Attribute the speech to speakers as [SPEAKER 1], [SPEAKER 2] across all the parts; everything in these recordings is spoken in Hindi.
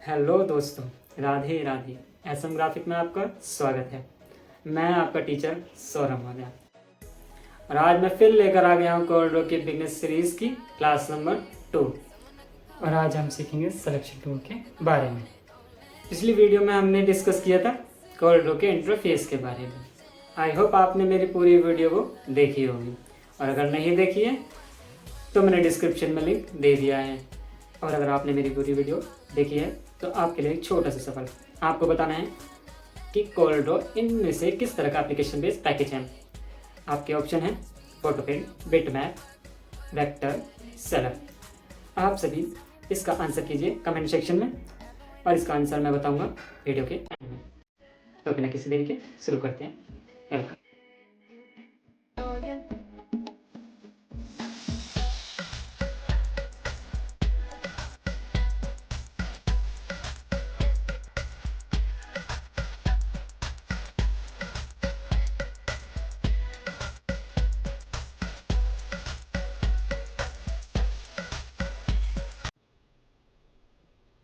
[SPEAKER 1] हेलो दोस्तों, राधे राधे। एसएम ग्राफिक में आपका स्वागत है। मैं आपका टीचर सौरभ मौर्य और आज मैं फिर लेकर आ गया हूँ कोल्ड्रो की बिगनेस सीरीज की क्लास नंबर 2 और आज हम सीखेंगे सिलेक्शन टूल के बारे में। पिछली वीडियो में हमने डिस्कस किया था कोल्ड्रो के इंटरफेस के बारे में। आई होप आपने मेरी पूरी वीडियो को देखी होगी और अगर नहीं देखी है तो मैंने डिस्क्रिप्शन में लिंक दे दिया है। और अगर आपने मेरी पूरी वीडियो देखी है तो आपके लिए एक छोटा सा सवाल आपको बताना है कि कोल्ड्रो इनमें से किस तरह का एप्लीकेशन बेस्ड पैकेज है। आपके ऑप्शन है फोटोपेन, बिटमैप, वेक्टर, सेलर। आप सभी इसका आंसर कीजिए कमेंट सेक्शन में और इसका आंसर मैं बताऊंगा वीडियो के एंड में। तो बिना किसी देरी के शुरू करते हैं। वेलकम।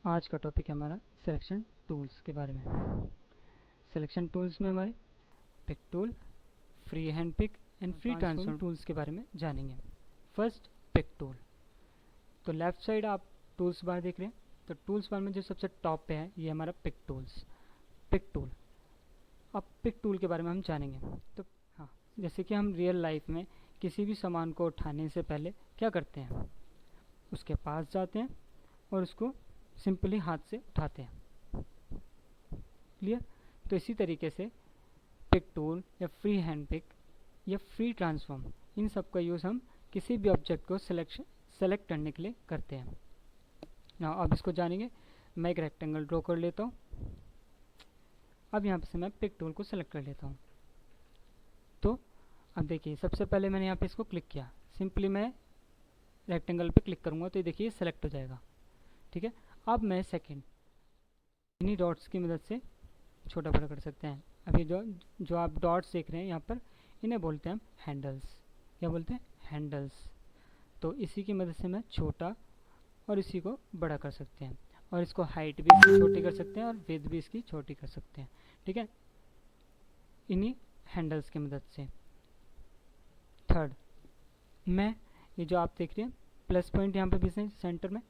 [SPEAKER 1] आज का टॉपिक है हमारा सिलेक्शन टूल्स के बारे में। सिलेक्शन टूल्स में हमारे pick tool, free hand pick and free transform tools के बारे में जानेंगे। First, pick tool. तो लेफ्ट साइड आप टूल्स बार देख रहे हैं, तो टूल्स बार में जो सबसे टॉप पे है ये हमारा पिक टूल्स, पिक टूल। अब पिक टूल के बारे में हम जानेंगे। तो हाँ, जैसे कि हम रियल लाइफ में किसी भी सामान को उठाने से पहले क्या करते हैं, उसके पास जाते हैं और उसको सिंपली हाथ से उठाते हैं। क्लियर? तो इसी तरीके से पिक टूल या फ्री हैंड पिक या फ्री ट्रांसफॉर्म, इन सब का यूज़ हम किसी भी ऑब्जेक्ट को सेलेक्ट करने के लिए करते हैं ना। अब इसको जानेंगे। मैं एक रेक्टेंगल ड्रॉ कर लेता हूँ। अब यहाँ से मैं पिक टूल को सेलेक्ट कर लेता हूँ। तो अब देखिए, सबसे पहले मैंने यहाँ पे इसको क्लिक किया। सिंपली मैं रेक्टेंगल पे क्लिक करूँगा तो ये देखिए सेलेक्ट हो जाएगा। ठीक है। अब मैं सेकेंड इन्हीं डॉट्स की मदद से छोटा बड़ा कर सकते हैं। अभी जो आप डॉट्स देख रहे हैं यहाँ पर, इन्हें बोलते हैं हम हैंडल्स। क्या बोलते हैं? हैंडल्स। तो इसी की मदद से मैं छोटा और इसी को बड़ा कर सकते हैं और इसको हाइट भी इसकी छोटी कर सकते हैं और विड्थ भी इसकी छोटी कर सकते हैं। ठीक है, इन्हीं हैंडल्स की मदद से। थर्ड, मैं ये जो आप देख रहे हैं प्लस पॉइंट यहाँ पे भी सेंटर में,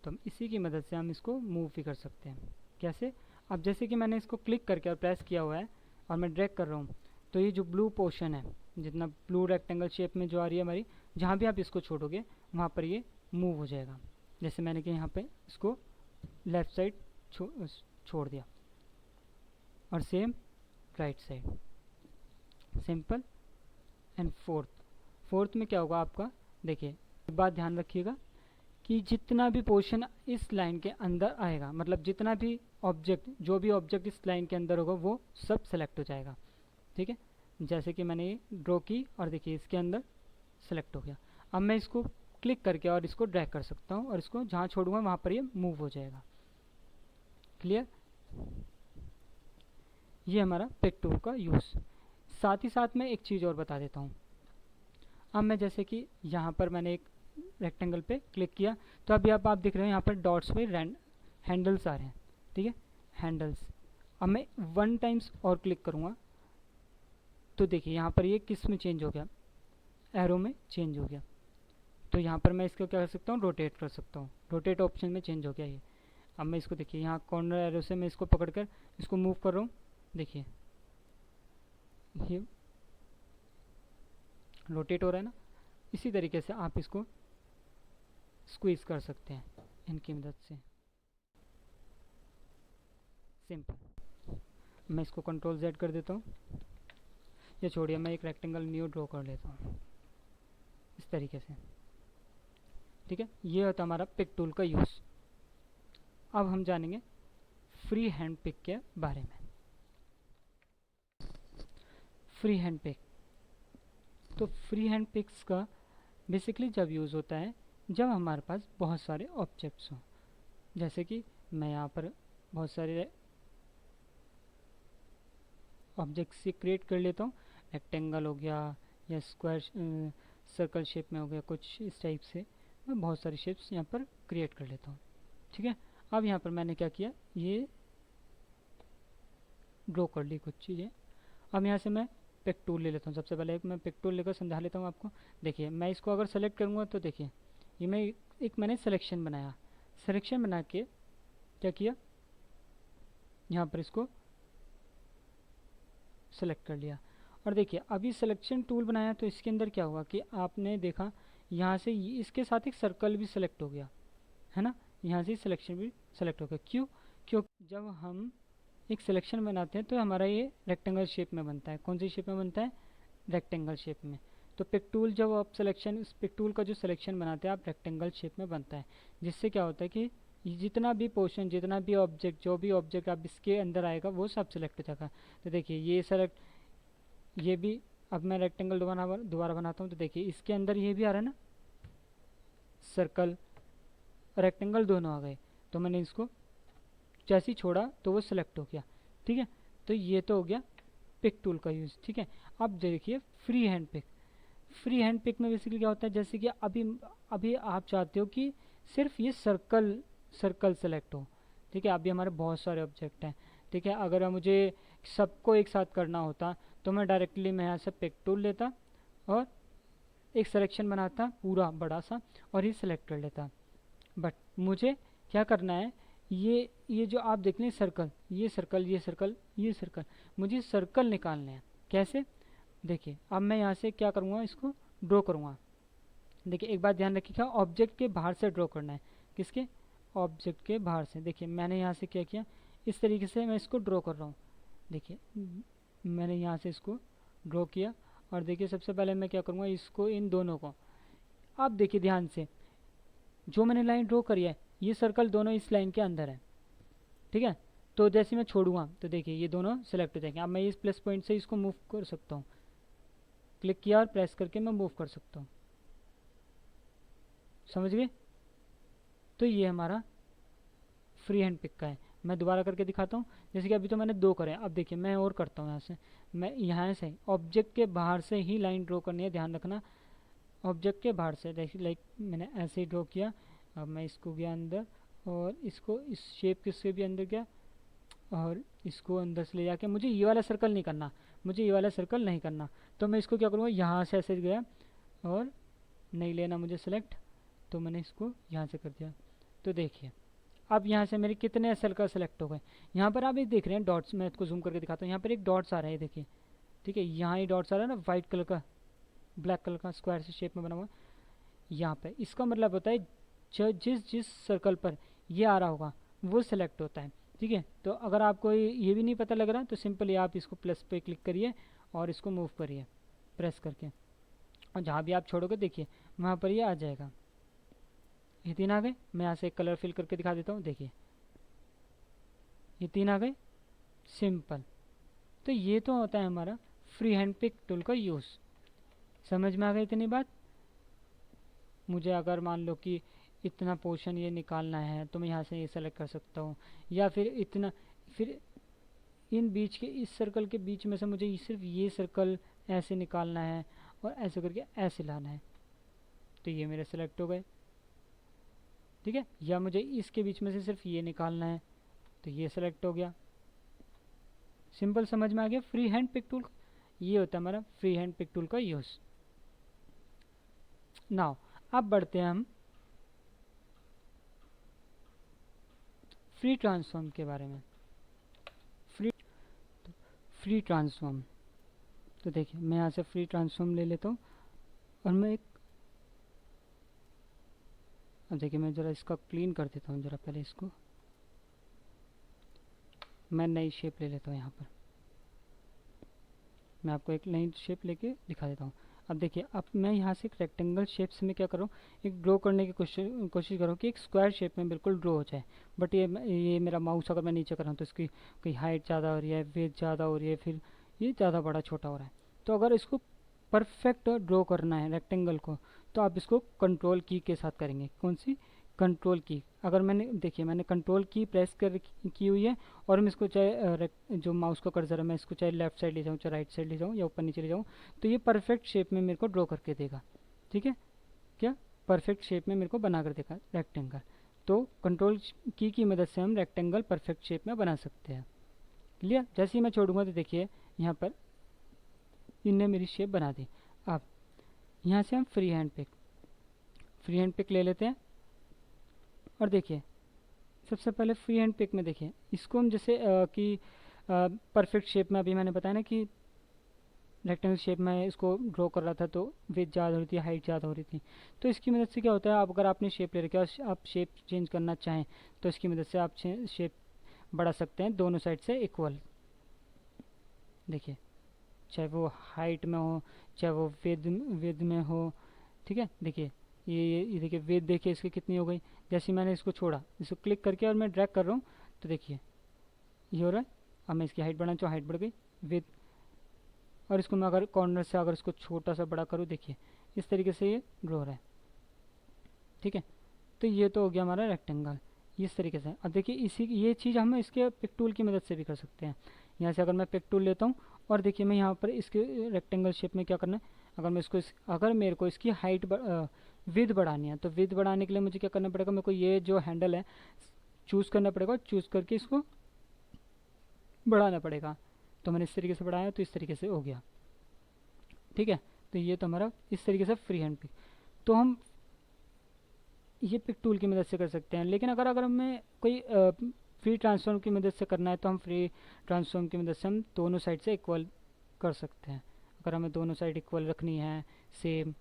[SPEAKER 1] तो हम इसी की मदद से हम इसको मूव भी कर सकते हैं। कैसे? अब जैसे कि मैंने इसको क्लिक करके और प्रेस किया हुआ है और मैं ड्रैग कर रहा हूँ, तो ये जो ब्लू पोर्शन है, जितना ब्लू रेक्टेंगल शेप में जो आ रही है हमारी, जहाँ भी आप इसको छोड़ोगे वहाँ पर ये मूव हो जाएगा। जैसे मैंने कि यहाँ पे इसको लेफ़्ट साइड छोड़ दिया और same right side, simple. And fourth में क्या होगा आपका, देखिए एक बात ध्यान रखिएगा कि जितना भी पोर्शन इस लाइन के अंदर आएगा, मतलब जितना भी ऑब्जेक्ट, जो भी ऑब्जेक्ट इस लाइन के अंदर होगा वो सब सेलेक्ट हो जाएगा। ठीक है, जैसे कि मैंने ये ड्रॉ की और देखिए इसके अंदर सेलेक्ट हो गया। अब मैं इसको क्लिक करके और इसको ड्रैग कर सकता हूँ और इसको जहाँ छोड़ूंगा वहाँ पर ये मूव हो जाएगा। क्लियर? ये हमारा पिक टूल का यूज़। साथ ही साथ मैं एक चीज़ और बता देता हूँ। अब मैं जैसे कि यहाँ पर मैंने एक रेक्टेंगल पे क्लिक किया, तो अभी आप देख रहे हैं यहाँ पर डॉट्स पे हैंडल्स आ रहे हैं। ठीक है, हैंडल्स। अब मैं 1 टाइम्स और क्लिक करूँगा तो देखिए यहाँ पर ये किस में चेंज हो गया, एरो में चेंज हो गया। तो यहाँ पर मैं इसको क्या कर सकता हूँ, रोटेट कर सकता हूँ। रोटेट ऑप्शन में चेंज हो गया ये। अब मैं इसको देखिए यहाँ कॉर्नर एरो से मैं इसको पकड़कर इसको मूव कर रहा हूँ, देखिए ये रोटेट हो रहा है ना। इसी तरीके से आप इसको स्क्वीज कर सकते हैं इनकी मदद से, सिंपल। मैं इसको कंट्रोल Z कर देता हूँ, ये छोड़िए, मैं एक रेक्टेंगल न्यू ड्रॉ कर लेता हूँ इस तरीके से। ठीक है, ये होता हमारा पिक टूल का यूज़। अब हम जानेंगे फ्री हैंड पिक के बारे में। फ्री हैंड पिक, तो फ्री हैंड पिक्स का बेसिकली जब यूज़ होता है जब हमारे पास बहुत सारे ऑब्जेक्ट्स हों। जैसे कि मैं यहाँ पर बहुत सारे ऑब्जेक्ट्स से क्रिएट कर लेता हूँ। रेक्टेंगल हो गया या स्क्वायर सर्कल शेप में हो गया, कुछ इस टाइप से मैं बहुत सारी शेप्स यहाँ पर क्रिएट कर लेता हूँ। ठीक है, अब यहाँ पर मैंने क्या किया, ये ड्रॉ कर ली कुछ चीज़ें। अब यहाँ से मैं पिक टूल ले लेता हूँ। सबसे पहले मैं पिक टूल लेकर समझा लेता हूँ आपको। देखिए मैं इसको अगर सेलेक्ट करूँगा तो देखिए ये मैंने सिलेक्शन बनाया। सिलेक्शन बना के क्या किया, यहाँ पर इसको सेलेक्ट कर लिया। और देखिए अभी सिलेक्शन टूल बनाया तो इसके अंदर क्या हुआ कि आपने देखा यहाँ से इसके साथ एक सर्कल भी सिलेक्ट हो गया, है ना। यहाँ से सिलेक्शन भी सेलेक्ट हो गया। क्यों? क्योंकि जब हम एक सिलेक्शन बनाते हैं तो हमारा ये रेक्टेंगल शेप में बनता है। कौन सी शेप में बनता है? रेक्टेंगल शेप में। तो पिक टूल जब आप सिलेक्शन, इस पिक टूल का जो सिलेक्शन बनाते हैं आप रेक्टेंगल शेप में बनता है, जिससे क्या होता है कि जितना भी पोर्शन, जितना भी ऑब्जेक्ट, जो भी ऑब्जेक्ट आप इसके अंदर आएगा वो सब सिलेक्ट हो जाएगा। तो देखिए ये सेलेक्ट, ये भी, अब मैं रेक्टेंगल दोबारा बनाता हूँ तो देखिए इसके अंदर ये भी आ रहा है ना, सर्कल रेक्टेंगल दोनों आ गए। तो मैंने इसको जैसे ही छोड़ा तो वो सिलेक्ट हो गया, ठीक है। तो ये तो हो गया पिक टूल का यूज़, ठीक है। अब देखिए free hand pick. Free hand pick में बेसिकली क्या होता है, जैसे कि अभी अभी आप चाहते हो कि सिर्फ ये सर्कल सेलेक्ट हो, ठीक है। अभी हमारे बहुत सारे ऑब्जेक्ट हैं, ठीक है। अगर मुझे सबको एक साथ करना होता तो मैं डायरेक्टली मैं यहाँ से पिक टूल लेता और एक सिलेक्शन बनाता पूरा बड़ा सा और ये सिलेक्ट कर लेता। बट मुझे क्या करना है, ये जो आप देख लें सर्कल, ये सर्कल, ये सर्कल, ये सर्कल, मुझे सर्कल निकालने हैं। कैसे? देखिए अब मैं यहाँ से क्या करूँगा, इसको ड्रॉ करूँगा। देखिए एक बात ध्यान रखिएगा, ऑब्जेक्ट के बाहर से ड्रॉ करना है। किसके? ऑब्जेक्ट के बाहर से। देखिए मैंने यहाँ से क्या किया, इस तरीके से मैं इसको ड्रॉ कर रहा हूँ। देखिए मैंने यहाँ से इसको ड्रॉ किया और देखिए सबसे पहले मैं क्या करूँगा, इसको इन दोनों को, आप देखिए ध्यान से, जो मैंने लाइन ड्रॉ करी है ये सर्कल दोनों इस लाइन के अंदर है, ठीक है। तो जैसे मैं छोड़ूंगा तो देखिए ये दोनों सेलेक्ट हो जाएंगे। अब मैं इस प्लस पॉइंट से इसको मूव कर सकता हूँ, क्लिक किया और प्रेस करके मैं मूव कर सकता हूँ, समझ गए। तो ये हमारा फ्री हैंड पिक का है। मैं दोबारा करके दिखाता हूँ। जैसे कि अभी तो मैंने 2 करे, अब देखिए मैं और करता हूँ। यहाँ से मैं यहाँ से ऑब्जेक्ट के बाहर से ही लाइन ड्रॉ करनी है, ध्यान रखना। ऑब्जेक्ट के बाहर से देखिए, लाइक मैंने ऐसे ही ड्रॉ किया। अब मैं इसको गया अंदर और इसको इस शेप के भी अंदर गया और इसको अंदर से ले जाके, मुझे ये वाला सर्कल नहीं करना, मुझे ये वाला सर्कल नहीं करना। तो मैं इसको क्या करूँगा, यहाँ से ऐसे गया और नहीं लेना मुझे सेलेक्ट, तो मैंने इसको यहाँ से कर दिया। तो देखिए अब यहाँ से मेरे कितने सर्कल सेलेक्ट हो गए। यहाँ पर आप ये देख रहे हैं डॉट्स, मैं इसको जूम करके दिखाता हूँ। यहाँ पर एक डॉट्स आ रहा है, देखिए, ठीक है। यहाँ ही डॉट्स आ रहा है ना, वाइट कलर का, ब्लैक कलर का स्क्वायर से शेप में बना हुआ यहाँ पे। इसका मतलब होता है जिस जिस सर्कल पर ये आ रहा होगा वो सिलेक्ट होता है, ठीक है। तो अगर आपको ये भी नहीं पता लग रहा तो सिंपली आप इसको प्लस पे क्लिक करिए और इसको मूव करिए प्रेस करके, और जहाँ भी आप छोड़ोगे देखिए वहाँ पर ये आ जाएगा। ये 3 आ गए। मैं यहाँ से एक कलर फिल करके दिखा देता हूँ, देखिए ये 3 आ गए, सिंपल। तो ये तो होता है हमारा फ्री हैंड पिक टूल का यूज़। समझ में आ गई इतनी बात? मुझे अगर मान लो कि इतना पोर्शन ये निकालना है तो मैं यहाँ से ये सेलेक्ट कर सकता हूँ, या फिर इतना, फिर इन बीच के इस सर्कल के बीच में से मुझे सिर्फ ये सर्कल ऐसे निकालना है और ऐसे करके ऐसे लाना है, तो ये मेरे सेलेक्ट हो गए, ठीक है। या मुझे इसके बीच में से सिर्फ ये निकालना है तो ये सेलेक्ट हो गया। सिंपल, समझ में आ गया फ्री हैंड पिक टूल। ये होता है हमारा फ्री हैंड पिक टूल का यूज़। नाउ अब बढ़ते हैं हम फ्री ट्रांसफॉर्म के बारे में। फ्री ट्रांसफॉर्म, तो देखिए मैं यहाँ से फ्री ट्रांसफॉर्म ले लेता हूँ और मैं एक, अब देखिए मैं ज़रा इसका क्लीन कर देता हूँ ज़रा पहले। इसको मैं नई शेप ले लेता हूँ। यहाँ पर मैं आपको एक नई शेप लेके दिखा देता हूँ। अब देखिए अब मैं यहाँ से एक रेक्टेंगल शेप से मैं क्या कर रहा हूँ, एक ड्रॉ करने की कोशिश कर रहा हूँ कि एक स्क्वायर शेप में बिल्कुल ड्रॉ हो जाए। बट ये मेरा माउस अगर मैं नीचे कर रहा हूँ तो इसकी कोई हाइट ज़्यादा हो रही है, वेट ज़्यादा हो रही है, फिर ये ज़्यादा बड़ा छोटा हो रहा है। तो अगर इसको परफेक्ट ड्रॉ करना है रेक्टेंगल को, तो आप इसको कंट्रोल की के साथ करेंगे। कौन सी? कंट्रोल की। अगर मैंने, देखिए मैंने कंट्रोल की प्रेस कर की हुई है और मैं इसको चाहे जो माउस का कर्सर है मैं इसको चाहे लेफ्ट साइड ले जाऊँ, चाहे राइट साइड ले जाऊँ, या ऊपर नीचे ले जाऊँ, तो ये परफेक्ट शेप में मेरे को ड्रॉ करके देगा, ठीक है। क्या? परफेक्ट शेप में मेरे को बना कर देगा रेक्टेंगल। तो कंट्रोल की मदद से हम रेक्टेंगल परफेक्ट शेप में बना सकते हैं। क्लियर? जैसे ही मैं छोड़ूंगा तो देखिए यहाँ पर इनने मेरी शेप बना दी। अब यहाँ से हम फ्री हैंड पिक ले लेते हैं और देखिए सबसे पहले फ्री हैंड पिक में देखिए इसको हम जैसे कि परफेक्ट शेप में अभी मैंने बताया ना कि रेक्टेंगल शेप में इसको ड्रॉ कर रहा था तो विड्थ ज़्यादा हो रही थी, हाइट ज़्यादा हो रही थी। तो इसकी मदद से क्या होता है, आप अगर आपने शेप ले रखा है और आप शेप चेंज करना चाहें तो इसकी मदद से आप शेप बढ़ा सकते हैं दोनों साइड से इक्वल। देखिए चाहे वो हाइट में हो चाहे वो विद में हो, ठीक है। देखिए ये देखिए विद देखिए इसकी कितनी हो गई। जैसे मैंने इसको छोड़ा, इसको क्लिक करके और मैं ड्रैग कर रहा हूँ तो देखिए ये हो रहा है। अब मैं इसकी हाइट बढ़ाना चाहूँ, हाइट बढ़ गई विद, और इसको मैं अगर कॉर्नर से अगर इसको छोटा सा बड़ा करूँ देखिए इस तरीके से ये ड्रॉ हो रहा है, ठीक है। तो ये तो हो गया हमारा रेक्टेंगल इस तरीके से। अब देखिए इसी ये चीज़ हम इसके पिक टूल की मदद से भी कर सकते हैं। यहाँ से अगर मैं पिक टूल लेता हूँ और देखिए मैं यहाँ पर इसके रेक्टेंगल शेप में क्या करना है, अगर मैं इसको अगर मेरे को इसकी हाइट विद बढ़ानी है तो विद बढ़ाने के लिए मुझे क्या करना पड़ेगा, मेरे को ये जो हैंडल है चूज़ करना पड़ेगा, चूज़ करके इसको बढ़ाना पड़ेगा। तो मैंने इस तरीके से बढ़ाया तो इस तरीके से हो गया, ठीक है। तो ये तो हमारा इस तरीके से फ्री हैंड पिक तो हम ये पिक टूल की मदद से कर सकते हैं। लेकिन अगर हमें कोई फ्री ट्रांसफॉर्म की मदद से करना है तो हम फ्री ट्रांसफॉर्म की मदद से हम दोनों साइड से इक्वल कर सकते हैं। अगर हमें दोनों साइड इक्वल रखनी है सेम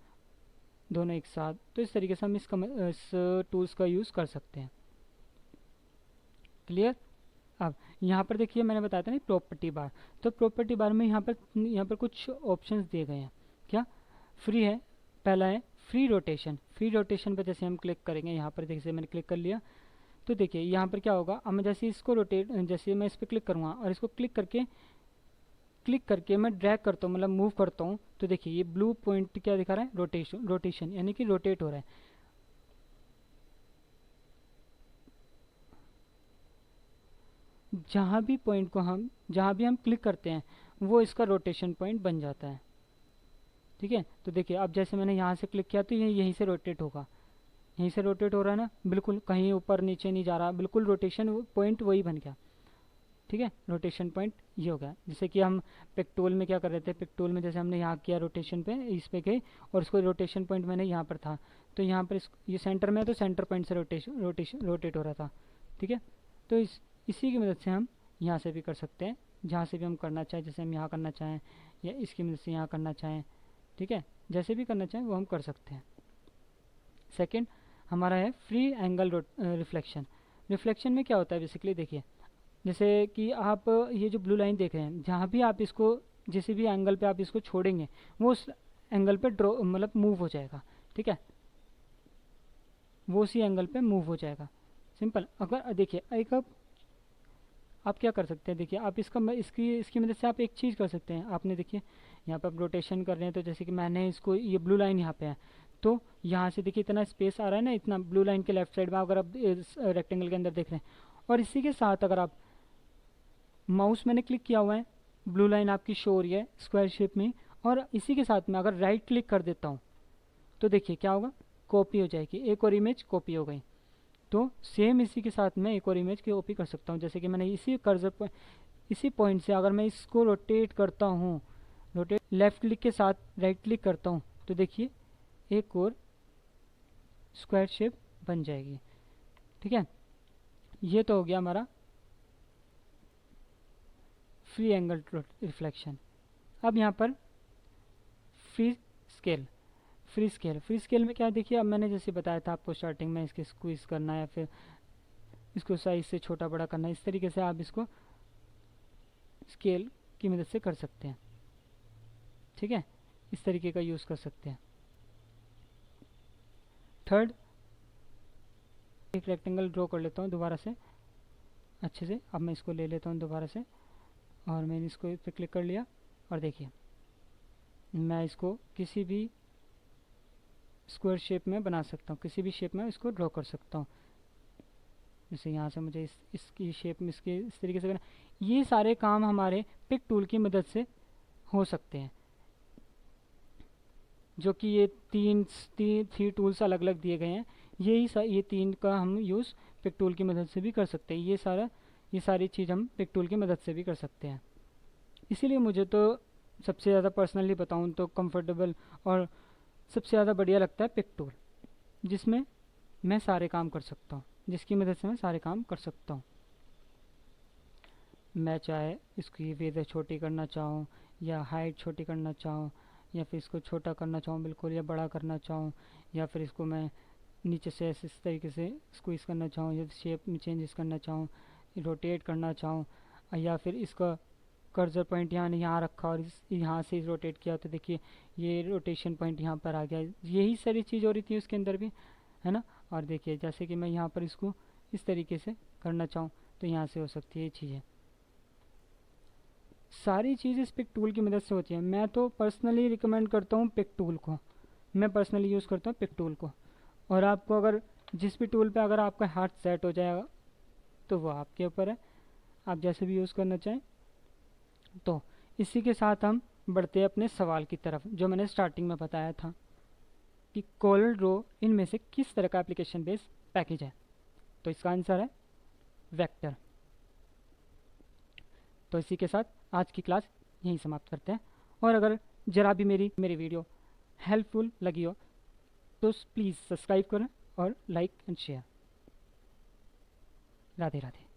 [SPEAKER 1] दोनों एक साथ, तो इस तरीके से हम इस टूल्स का यूज़ कर सकते हैं। क्लियर? अब यहाँ पर देखिए मैंने बताया था ना प्रॉपर्टी बार, तो प्रॉपर्टी बार में यहाँ पर कुछ ऑप्शंस दिए गए हैं। क्या? फ्री है, पहला है फ्री रोटेशन। फ्री रोटेशन पर जैसे हम क्लिक करेंगे, यहाँ पर जैसे मैंने क्लिक कर लिया तो देखिए यहाँ पर क्या होगा, अब मैं जैसे इसको जैसे मैं इस पर क्लिक करूँगा और इसको क्लिक करके मैं ड्रैग करता हूँ, मतलब मूव करता हूँ, तो देखिए ये ब्लू पॉइंट क्या दिखा रहा है, रोटेशन यानी कि रोटेट हो रहा है। जहाँ भी हम क्लिक करते हैं वो इसका रोटेशन पॉइंट बन जाता है, ठीक है। तो देखिए अब जैसे मैंने यहाँ से क्लिक किया तो ये यहीं से रोटेट होगा, यहीं से रोटेट हो रहा है ना, बिल्कुल कहीं ऊपर नीचे नहीं जा रहा, बिल्कुल रोटेशन पॉइंट वही बन गया, ठीक है। रोटेशन पॉइंट ये हो गया। जैसे कि हम पिक टूल में क्या कर रहे थे, पिक टूल में जैसे हमने यहाँ किया रोटेशन पे, इस पे गए और इसको रोटेशन पॉइंट मैंने यहाँ पर था तो यहाँ पर ये सेंटर में है तो सेंटर पॉइंट से रोटेट हो रहा था, ठीक है। तो इसी की मदद से हम यहाँ से भी कर सकते हैं, जहाँ से भी हम करना चाहें, जैसे हम यहाँ करना चाहें या इसकी मदद से यहाँ करना चाहें, ठीक है। जैसे भी करना चाहें वो हम कर सकते हैं। सेकंड हमारा है फ्री एंगल रिफ्लेक्शन। रिफ्लेक्शन में क्या होता है बेसिकली, देखिए जैसे कि आप ये जो ब्लू लाइन देख रहे हैं, जहाँ भी आप इसको जिस भी एंगल पे आप इसको छोड़ेंगे वो उस एंगल पे ड्रॉ मतलब मूव हो जाएगा, ठीक है। वो उसी एंगल पे मूव हो जाएगा, सिंपल। अगर देखिए एक आप क्या कर सकते हैं, देखिए आप इसकी मदद से आप एक चीज़ कर सकते हैं। आपने देखिए यहाँ पे आप रोटेशन कर रहे हैं तो जैसे कि मैंने इसको ये ब्लू लाइन यहाँ पे है तो यहाँ से देखिए इतना स्पेस आ रहा है ना, इतना ब्लू लाइन के लेफ्ट साइड में अगर आप इस रेक्टेंगल के अंदर देख रहे हैं, और इसी के साथ अगर आप माउस मैंने क्लिक किया हुआ है, ब्लू लाइन आपकी शो हो रही है स्क्वायर शेप में, और इसी के साथ में अगर राइट क्लिक कर देता हूँ तो देखिए क्या होगा, कॉपी हो जाएगी, एक और इमेज कॉपी हो गई। तो सेम इसी के साथ मैं एक और इमेज की कॉपी कर सकता हूँ। जैसे कि मैंने इसी पॉइंट से अगर मैं इसको रोटेट करता हूँ, रोटेट लेफ्ट क्लिक के साथ राइट क्लिक करता हूँ तो देखिए एक और स्क्वायर शेप बन जाएगी, ठीक है। ये तो हो गया हमारा फ्री एंगल रिफ्लेक्शन। अब यहाँ पर फ्री स्केल में क्या है, देखिए अब मैंने जैसे बताया था आपको स्टार्टिंग में, इसके स्क्वीज करना या फिर इसको साइज से छोटा बड़ा करना, इस तरीके से आप इसको स्केल की मदद से कर सकते हैं, ठीक है। इस तरीके का यूज़ कर सकते हैं। थर्ड एक रेक्टेंगल ड्रॉ कर लेता हूँ दोबारा से अच्छे से। अब मैं इसको ले लेता हूँ दोबारा से और मैंने इसको इस पर क्लिक कर लिया और देखिए मैं इसको किसी भी स्क्वायर शेप में बना सकता हूँ, किसी भी शेप में इसको ड्रॉ कर सकता हूँ। जैसे यहाँ से मुझे इसकी शेप में इसके इस तरीके से करना, ये सारे काम हमारे पिक टूल की मदद से हो सकते हैं। जो कि ये थ्री टूल्स अलग अलग दिए गए हैं, ये तीन का हम यूज़ पिक टूल की मदद से भी कर सकते हैं। ये सारी चीज़ हम पिक टूल की मदद से भी कर सकते हैं। इसीलिए मुझे तो सबसे ज़्यादा पर्सनली बताऊँ तो कंफर्टेबल और सबसे ज़्यादा बढ़िया लगता है पिक टूल, जिसमें मैं सारे काम कर सकता हूँ, जिसकी मदद से मैं सारे काम कर सकता हूँ। मैं चाहे इसकी विड्थ छोटी करना चाहूँ या हाइट छोटी करना चाहूँ, या फिर इसको छोटा करना चाहूँ बिल्कुल, या बड़ा करना चाहूँ, या फिर इसको मैं नीचे से इस तरीके से स्क्वीज़ करना चाहूँ, या शेप में चेंजेस करना चाहूँ, रोटेट करना चाहूँ, या फिर इसका कर्सर पॉइंट यहाँ रखा और यहाँ से रोटेट किया तो देखिए ये रोटेशन पॉइंट यहाँ पर आ गया। यही सारी चीज़ हो रही थी उसके अंदर भी, है ना। और देखिए जैसे कि मैं यहाँ पर इसको इस तरीके से करना चाहूँ तो यहाँ से हो सकती है ये चीज़ें। सारी चीज़ इस पिक टूल की मदद से होती है। मैं तो पर्सनली रिकमेंड करता हूँ पिक टूल को, मैं पर्सनली यूज़ करता हूँ पिक टूल को। और आपको अगर जिस भी टूल पे अगर आपका हाथ सेट हो जाएगा तो वो आपके ऊपर है, आप जैसे भी यूज़ करना चाहें। तो इसी के साथ हम बढ़ते हैं अपने सवाल की तरफ, जो मैंने स्टार्टिंग में बताया था कि कोरल ड्रॉ इनमें से किस तरह का एप्लीकेशन बेस्ड पैकेज है। तो इसका आंसर है वेक्टर। तो इसी के साथ आज की क्लास यहीं समाप्त करते हैं। और अगर ज़रा भी मेरी वीडियो हेल्पफुल लगी हो तो प्लीज़ सब्सक्राइब करें और like and share. Radhe Radhe.